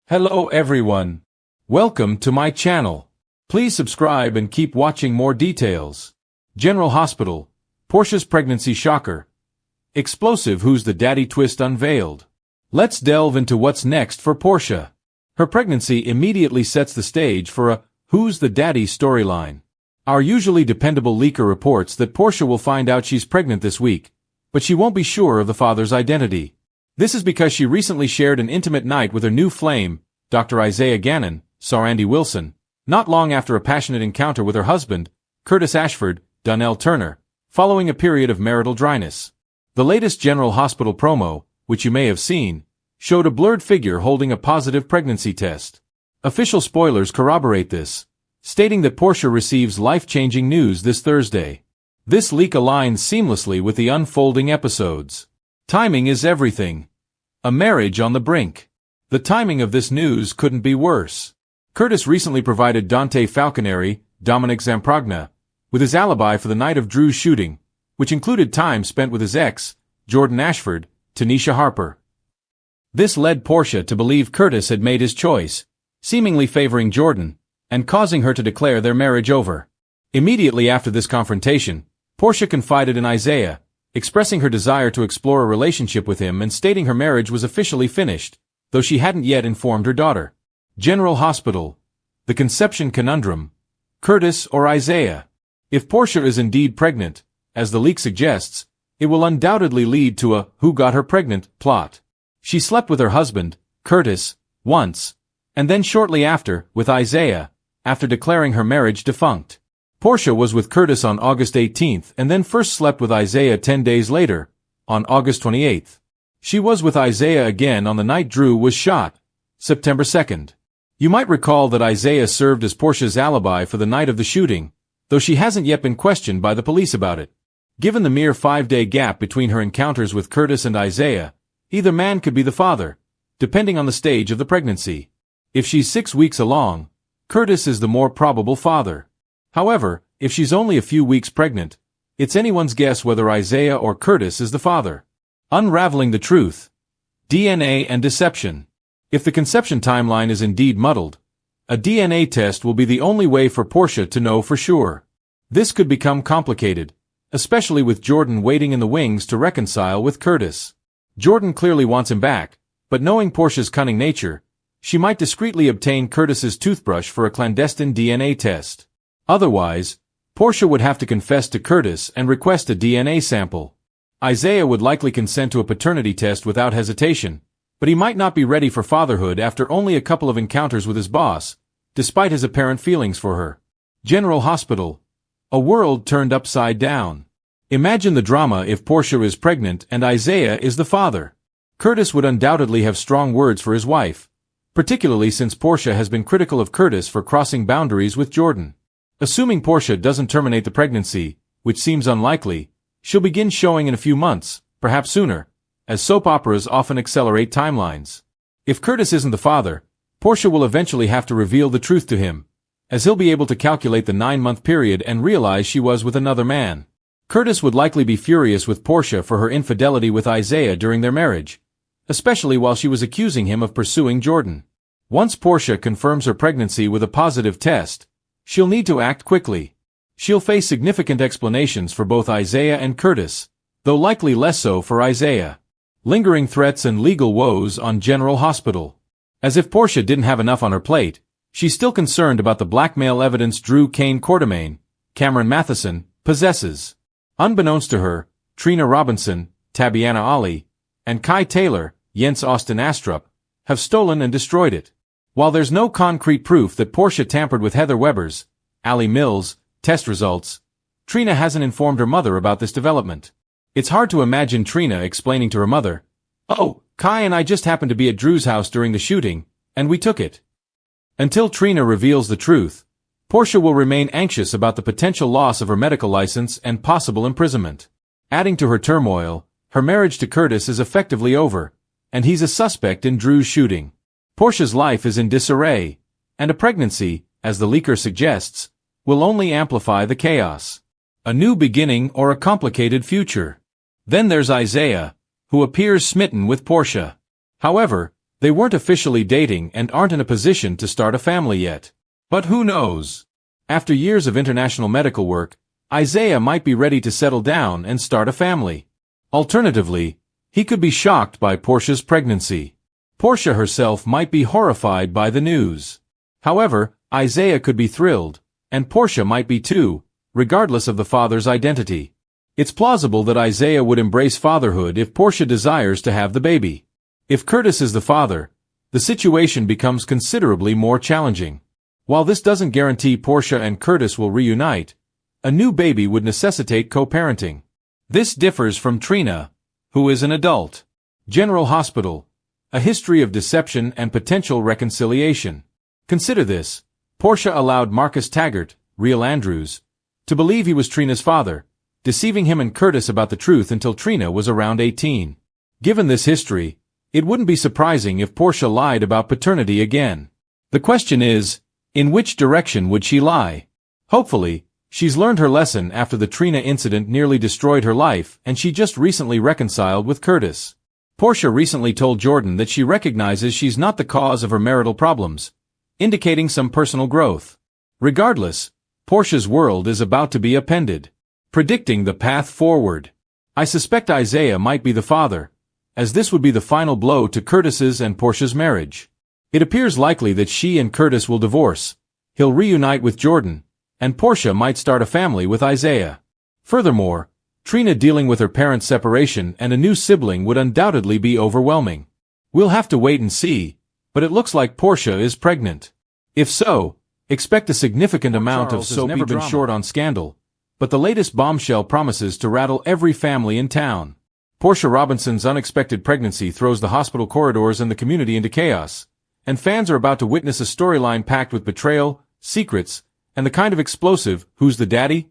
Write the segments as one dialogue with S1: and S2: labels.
S1: Hello everyone. Welcome to my channel. Please subscribe and keep watching more details. General Hospital. Portia's pregnancy shocker. Explosive Who's the Daddy twist unveiled. Let's delve into what's next for Portia. Her pregnancy immediately sets the stage for a Who's the Daddy storyline. Our usually dependable leaker reports that Portia will find out she's pregnant this week, but she won't be sure of the father's identity. This is because she recently shared an intimate night with her new flame, Dr. Isaiah Gannon, Randy Wilson, not long after a passionate encounter with her husband, Curtis Ashford, Donnell Turner, following a period of marital dryness. The latest General Hospital promo, which you may have seen, showed a blurred figure holding a positive pregnancy test. Official spoilers corroborate this, stating that Portia receives life-changing news this Thursday. This leak aligns seamlessly with the unfolding episodes. Timing is everything. A marriage on the brink. The timing of this news couldn't be worse. Curtis recently provided Dante Falconeri, Dominic Zamprogna, with his alibi for the night of Drew's shooting, which included time spent with his ex, Jordan Ashford, Tanisha Harper. This led Portia to believe Curtis had made his choice, seemingly favoring Jordan, and causing her to declare their marriage over. Immediately after this confrontation, Portia confided in Isaiah, expressing her desire to explore a relationship with him and stating her marriage was officially finished, though she hadn't yet informed her daughter. General Hospital. The conception conundrum. Curtis or Isaiah? If Portia is indeed pregnant, as the leak suggests, it will undoubtedly lead to a who got her pregnant plot. She slept with her husband, Curtis, once, and then shortly after, with Isaiah, after declaring her marriage defunct. Portia was with Curtis on August 18th and then first slept with Isaiah 10 days later, on August 28th. She was with Isaiah again on the night Drew was shot, September 2nd. You might recall that Isaiah served as Portia's alibi for the night of the shooting, though she hasn't yet been questioned by the police about it. Given the mere 5-day gap between her encounters with Curtis and Isaiah, either man could be the father, depending on the stage of the pregnancy. If she's 6 weeks along, Curtis is the more probable father. However, if she's only a few weeks pregnant, it's anyone's guess whether Isaiah or Curtis is the father. Unraveling the truth. DNA and deception. If the conception timeline is indeed muddled, a DNA test will be the only way for Portia to know for sure. This could become complicated, especially with Jordan waiting in the wings to reconcile with Curtis. Jordan clearly wants him back, but knowing Portia's cunning nature, she might discreetly obtain Curtis's toothbrush for a clandestine DNA test. Otherwise, Portia would have to confess to Curtis and request a DNA sample. Isaiah would likely consent to a paternity test without hesitation, but he might not be ready for fatherhood after only a couple of encounters with his boss, despite his apparent feelings for her. General Hospital. A world turned upside down. Imagine the drama if Portia is pregnant and Isaiah is the father. Curtis would undoubtedly have strong words for his wife, particularly since Portia has been critical of Curtis for crossing boundaries with Jordan. Assuming Portia doesn't terminate the pregnancy, which seems unlikely, she'll begin showing in a few months, perhaps sooner, as soap operas often accelerate timelines. If Curtis isn't the father, Portia will eventually have to reveal the truth to him, as he'll be able to calculate the 9-month period and realize she was with another man. Curtis would likely be furious with Portia for her infidelity with Isaiah during their marriage, especially while she was accusing him of pursuing Jordan. Once Portia confirms her pregnancy with a positive test, she'll need to act quickly. She'll face significant explanations for both Isaiah and Curtis, though likely less so for Isaiah. Lingering threats and legal woes on General Hospital. As if Portia didn't have enough on her plate, she's still concerned about the blackmail evidence Drew Quartermaine, Cameron Matheson, possesses. Unbeknownst to her, Trina Robinson, Tabiana Ali, and Kai Taylor, Jens Austin Astrup, have stolen and destroyed it. While there's no concrete proof that Portia tampered with Heather Weber's, Ali Mills, test results, Trina hasn't informed her mother about this development. It's hard to imagine Trina explaining to her mother, "Oh, Kai and I just happened to be at Drew's house during the shooting, and we took it." Until Trina reveals the truth, Portia will remain anxious about the potential loss of her medical license and possible imprisonment. Adding to her turmoil, her marriage to Curtis is effectively over, and he's a suspect in Drew's shooting. Portia's life is in disarray, and a pregnancy, as the leaker suggests, will only amplify the chaos. A new beginning or a complicated future. Then there's Isaiah, who appears smitten with Portia. However, They weren't officially dating and aren't in a position to start a family yet. But who knows? After years of international medical work, Isaiah might be ready to settle down and start a family. Alternatively, he could be shocked by Portia's pregnancy. Portia herself might be horrified by the news. However, Isaiah could be thrilled, and Portia might be too, regardless of the father's identity. It's plausible that Isaiah would embrace fatherhood if Portia desires to have the baby. If Curtis is the father, the situation becomes considerably more challenging. While this doesn't guarantee Portia and Curtis will reunite, a new baby would necessitate co-parenting. This differs from Trina, who is an adult. General Hospital. A history of deception and potential reconciliation. Consider this. Portia allowed Marcus Taggart, real Andrews, to believe he was Trina's father, deceiving him and Curtis about the truth until Trina was around 18. Given this history, it wouldn't be surprising if Portia lied about paternity again. The question is, in which direction would she lie? Hopefully, she's learned her lesson after the Trina incident nearly destroyed her life and she just recently reconciled with Curtis. Portia recently told Jordan that she recognizes she's not the cause of her marital problems, indicating some personal growth. Regardless, Portia's world is about to be upended. Predicting the path forward. I suspect Isaiah might be the father, as this would be the final blow to Curtis's and Portia's marriage. It appears likely that she and Curtis will divorce, he'll reunite with Jordan, and Portia might start a family with Isaiah. Furthermore, Trina dealing with her parents' separation and a new sibling would undoubtedly be overwhelming. We'll have to wait and see, but it looks like Portia is pregnant. If so, expect a significant amount of soapy drama. Has never been short on scandal, but the latest bombshell promises to rattle every family in town. Portia Robinson's unexpected pregnancy throws the hospital corridors and the community into chaos, and fans are about to witness a storyline packed with betrayal, secrets, and the kind of explosive "who's the daddy?"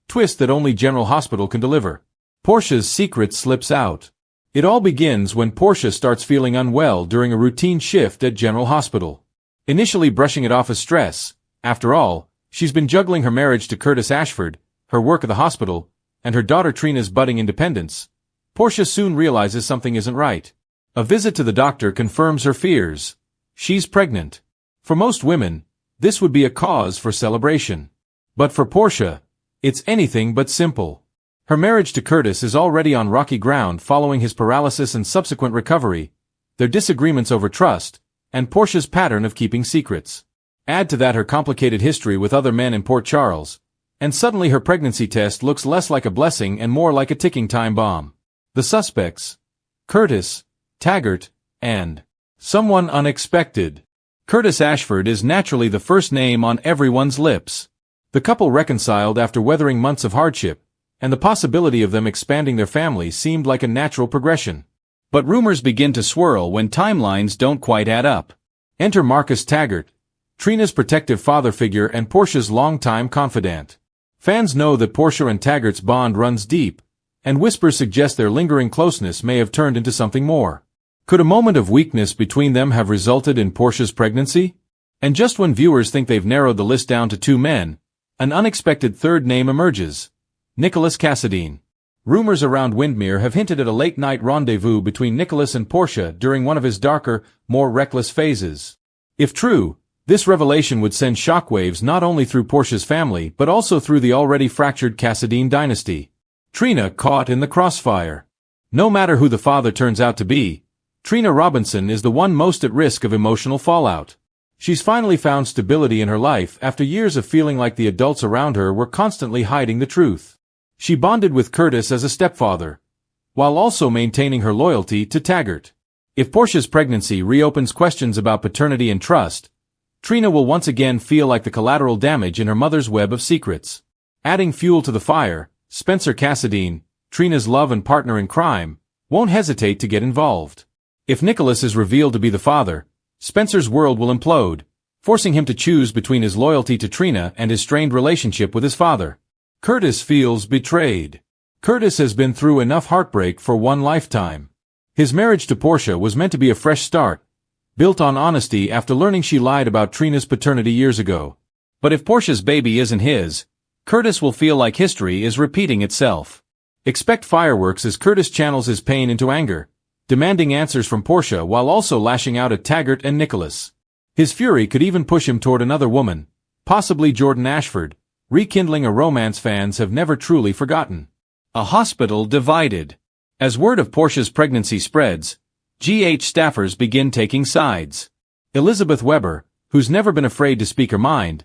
S1: twist that only General Hospital can deliver. Portia's secret slips out. It all begins when Portia starts feeling unwell during a routine shift at General Hospital. Initially brushing it off as stress, after all, she's been juggling her marriage to Curtis Ashford, her work at the hospital, and her daughter Trina's budding independence. Portia soon realizes something isn't right. A visit to the doctor confirms her fears. She's pregnant. For most women, this would be a cause for celebration. But for Portia, it's anything but simple. Her marriage to Curtis is already on rocky ground following his paralysis and subsequent recovery, their disagreements over trust, and Portia's pattern of keeping secrets. Add to that her complicated history with other men in Port Charles, and suddenly her pregnancy test looks less like a blessing and more like a ticking time bomb. The suspects: Curtis, Taggart, and someone unexpected. Curtis Ashford is naturally the first name on everyone's lips. The couple reconciled after weathering months of hardship, and the possibility of them expanding their family seemed like a natural progression. But rumors begin to swirl when timelines don't quite add up. Enter Marcus Taggart, Trina's protective father figure and Portia's longtime confidant. Fans know that Portia and Taggart's bond runs deep, and whispers suggest their lingering closeness may have turned into something more. Could a moment of weakness between them have resulted in Portia's pregnancy? And just when viewers think they've narrowed the list down to two men, an unexpected third name emerges: Nicholas Cassadine. Rumors around Windmere have hinted at a late-night rendezvous between Nicholas and Portia during one of his darker, more reckless phases. If true, this revelation would send shockwaves not only through Portia's family but also through the already fractured Cassadine dynasty. Trina caught in the crossfire. No matter who the father turns out to be, Trina Robinson is the one most at risk of emotional fallout. She's finally found stability in her life after years of feeling like the adults around her were constantly hiding the truth. She bonded with Curtis as a stepfather, while also maintaining her loyalty to Taggart. If Portia's pregnancy reopens questions about paternity and trust, Trina will once again feel like the collateral damage in her mother's web of secrets. Adding fuel to the fire, Spencer Cassadine, Trina's love and partner in crime, won't hesitate to get involved. If Nicholas is revealed to be the father, Spencer's world will implode, forcing him to choose between his loyalty to Trina and his strained relationship with his father. Curtis feels betrayed. Curtis has been through enough heartbreak for one lifetime. His marriage to Portia was meant to be a fresh start, built on honesty after learning she lied about Trina's paternity years ago. But if Portia's baby isn't his, Curtis will feel like history is repeating itself. Expect fireworks as Curtis channels his pain into anger, demanding answers from Portia while also lashing out at Taggart and Nicholas. His fury could even push him toward another woman, possibly Jordan Ashford, rekindling a romance fans have never truly forgotten. A hospital divided. As word of Portia's pregnancy spreads, GH staffers begin taking sides. Elizabeth Weber, who's never been afraid to speak her mind,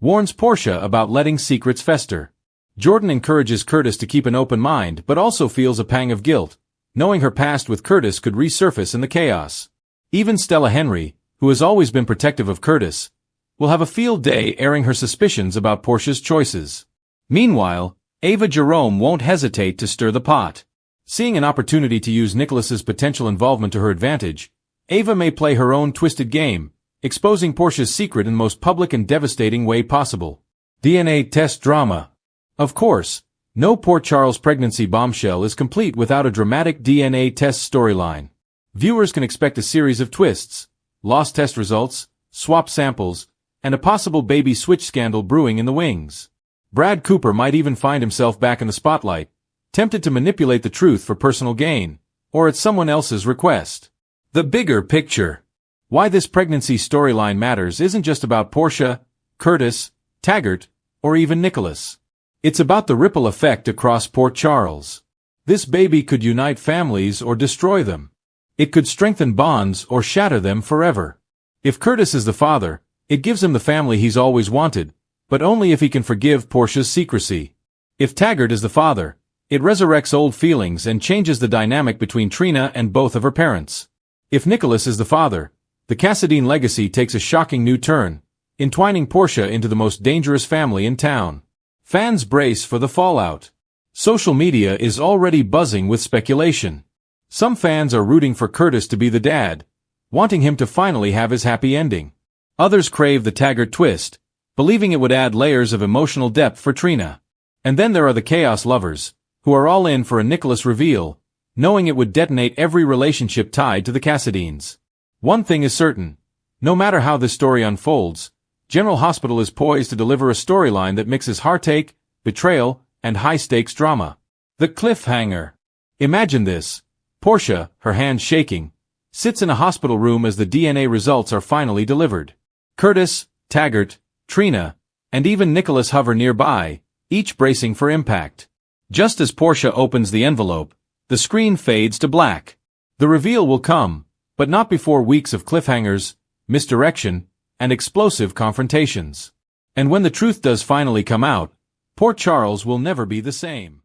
S1: warns Portia about letting secrets fester. Jordan encourages Curtis to keep an open mind but also feels a pang of guilt, knowing her past with Curtis could resurface in the chaos. Even Stella Henry, who has always been protective of Curtis, will have a field day airing her suspicions about Portia's choices. Meanwhile, Ava Jerome won't hesitate to stir the pot. Seeing an opportunity to use Nicholas's potential involvement to her advantage, Ava may play her own twisted game, exposing Portia's secret in the most public and devastating way possible. DNA test drama. Of course, no Port Charles pregnancy bombshell is complete without a dramatic DNA test storyline. Viewers can expect a series of twists, lost test results, swap samples, and a possible baby switch scandal brewing in the wings. Brad Cooper might even find himself back in the spotlight, tempted to manipulate the truth for personal gain, or at someone else's request. The bigger picture. Why this pregnancy storyline matters isn't just about Portia, Curtis, Taggart, or even Nicholas. It's about the ripple effect across Port Charles. This baby could unite families or destroy them. It could strengthen bonds or shatter them forever. If Curtis is the father, it gives him the family he's always wanted, but only if he can forgive Portia's secrecy. If Taggart is the father, it resurrects old feelings and changes the dynamic between Trina and both of her parents. If Nicholas is the father, the Cassadine legacy takes a shocking new turn, entwining Portia into the most dangerous family in town. Fans brace for the fallout. Social media is already buzzing with speculation. Some fans are rooting for Curtis to be the dad, wanting him to finally have his happy ending. Others crave the Taggart twist, believing it would add layers of emotional depth for Trina. And then there are the chaos lovers, who are all in for a Nicholas reveal, knowing it would detonate every relationship tied to the Cassadines. One thing is certain, no matter how this story unfolds, General Hospital is poised to deliver a storyline that mixes heartache, betrayal, and high-stakes drama. The cliffhanger. Imagine this. Portia, her hands shaking, sits in a hospital room as the DNA results are finally delivered. Curtis, Taggart, Trina, and even Nicholas hover nearby, each bracing for impact. Just as Portia opens the envelope, the screen fades to black. The reveal will come, but not before weeks of cliffhangers, misdirection, and explosive confrontations. And when the truth does finally come out, Port Charles will never be the same.